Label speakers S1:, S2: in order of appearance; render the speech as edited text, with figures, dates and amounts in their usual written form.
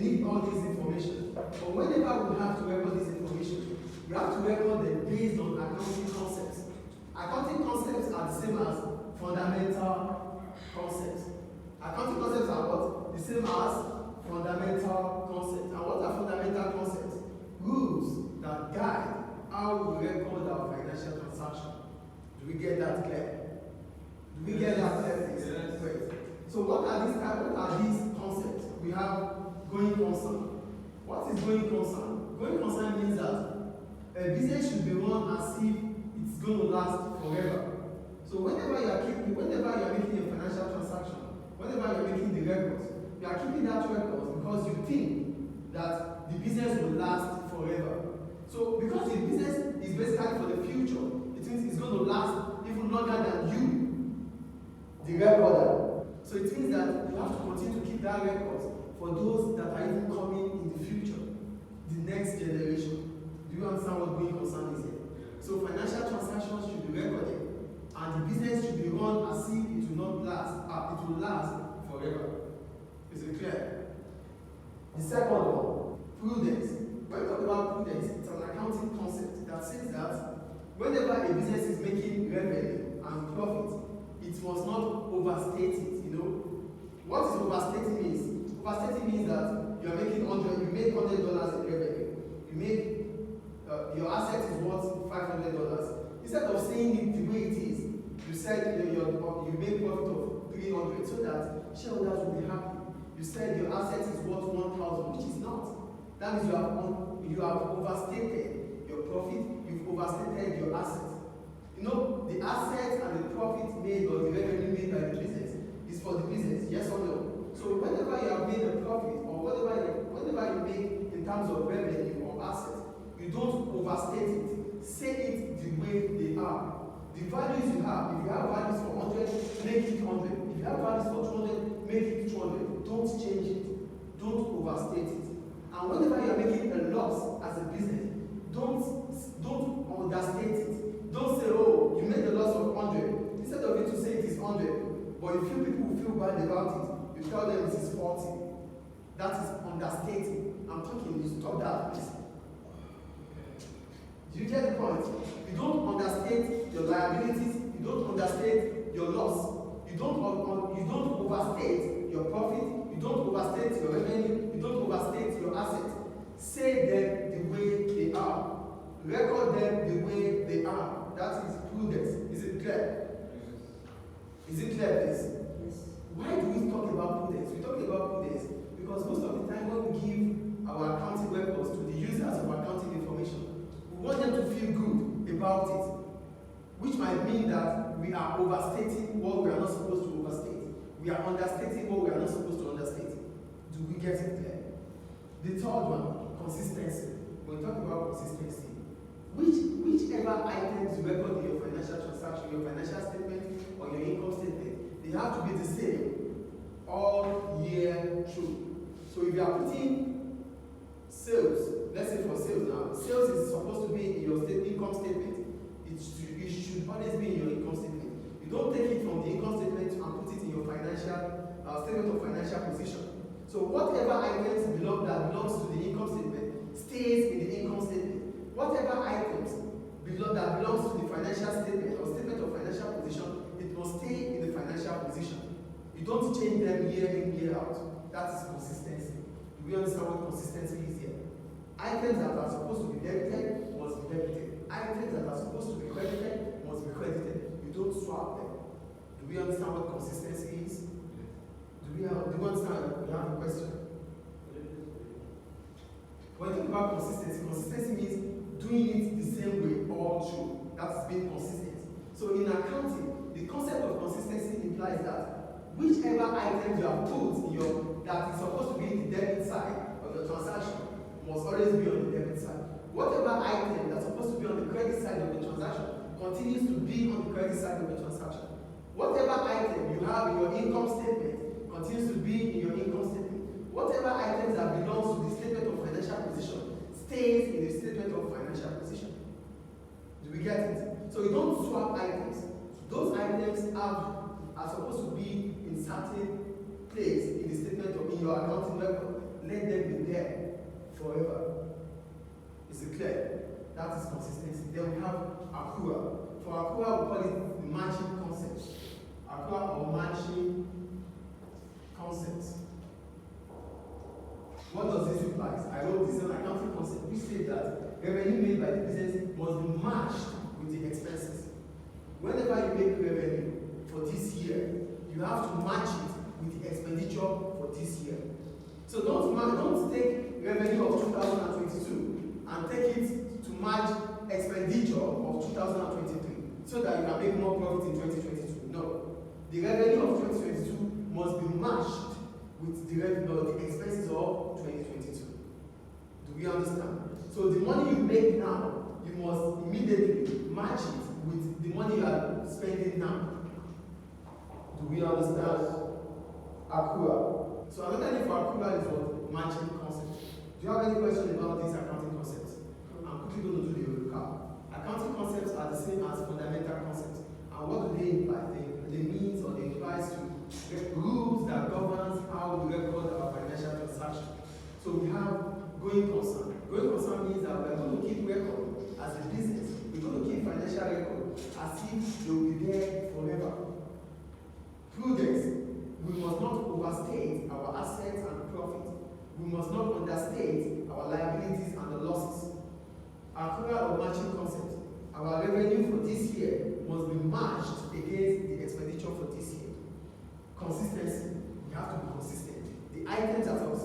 S1: need all this information. But whenever we have to record this information, we have to record them based on accounting concepts. Accounting concepts are the same as fundamental concepts. Accounting concepts are what? The same as fundamental concepts. And what are fundamental concepts? Rules that guide how we record our financial transaction. Do we get that clear? Do we get that clear, please? Yes. Great. So what are these concepts? We have going concern. What is going concern? Going concern means that a business should be run as if it's going to last forever. So whenever you are making a financial transaction, whenever you are making the records, you are keeping that records because you think that the business will last forever. So because the business is basically for the future, it means it's going to last even longer than you, the recorder. So it means that you have to continue to keep that records for those that are even coming in the future, the next generation. Do you understand what going concern is here? So financial transactions should be recorded, and the business should be run as if it will not last. It will last forever. Is it clear? The second one, prudence. When we talk about prudence, it's an accounting concept that says that whenever a business is making revenue and profit, it must not overstate it. You know what is overstating means? Overstating means that you are making you make $100 in revenue. You make your asset is worth $500. Instead of saying it the way it is, you said you make profit of $300 so that shareholders will be happy. You said your asset is worth $1,000, which is not. That means you have overstated your profit. You've overstated your asset. You know, the asset and the profit made or the revenue made by the business is for the business, yes or no? So whenever you have made a profit or whatever you make in terms of revenue or asset, you don't overstate it. Say it the way they are. The values you have, if you have values for 100, make it 100. If you have values for 200, make it 200. Don't change it. Don't overstate it. And whenever you are making a loss as a business, don't understate it. Don't say, oh, you made a loss of 100. Instead of you to say it is 100, but you feel people will feel bad about it, you tell them it is 40. That is understating. I'm talking, you stop that, please. Do you get the point? You don't understate your liabilities, you don't understate your loss, you don't overstate your profit, you don't overstate your revenue, you don't overstate your asset. Say them the way they are. Record them the way they are. That is prudence. Is it clear? Is it clear, please?
S2: Yes.
S1: Why do we talk about prudence? We talk about prudence because most of the time when we give our accounting records to the users of accounting information, we want them to feel good about it, which might mean that we are overstating what we are not supposed to overstate. We are understating what we are not supposed to understate. Do we get it clear? The third one, consistency. When we talk about consistency, whichever items you record in your financial transaction, your financial statement, or your income statement, they have to be the same all year through. So if you are putting sales, let's say for sales now, sales is supposed to be in your income statement. It should always be in your income statement. You don't take it from the income statement and put it in your financial statement of financial position. So whatever items that belongs to the income statement stays in the income statement. Whatever items that belongs to the financial statement or statement of financial position, it must stay in the financial position. You don't change them year in, year out. That is consistency. Do we understand what consistency is here? Items that are supposed to be debited must be debited. Items that are supposed to be credited must be credited. You don't swap them. Do we understand what consistency is? Do we understand? We have a question. When you talk about consistency means doing it the same way all through. That's being consistent. So in accounting, the concept of consistency implies that whichever items you have put in that is supposed to be in the debit side of your transaction must always be on the debit side. Whatever item that's supposed to be on the credit side of the transaction continues to be on the credit side of the transaction. Whatever item you have in your income statement continues to be in your income statement. Whatever items that belongs to the statement of financial position stays in the statement of financial position. Do we get it? So you don't swap items. Those items are supposed to be in certain place in the statement of in your accounting record. Let them be What does this imply? I wrote this an accounting concept which says that revenue made by the business must be matched with the expenses. Whenever you make revenue for this year, you have to match it with the expenditure for this year. So don't take revenue of 2022 and take it to match expenditure of 2023 so that you can make more profit in 2022. No. The revenue of 2022 must be matched with the revenue, the expenses of 2022. Do we understand? So the money you make now, you must immediately match it with the money you are spending now. Do we understand? Accrual. So another name for accrual is what? Matching concept. Do you have any question about these accounting concepts? I'm quickly going to do the recap. Accounting concepts are the same as fundamental concepts. And what do they imply? They means or they imply to rules that governs how we record our financial transactions. So we have going concern. Going concern means that we're going to keep record as a business. We're going to keep financial record as if they will be there forever. Prudence. We must not overstate our assets and profit. We must not understate our liabilities and the losses. Accrual or matching concept. Our revenue for this year must be matched against the expenditure for this year. Consistency. We have to be consistent. The items that are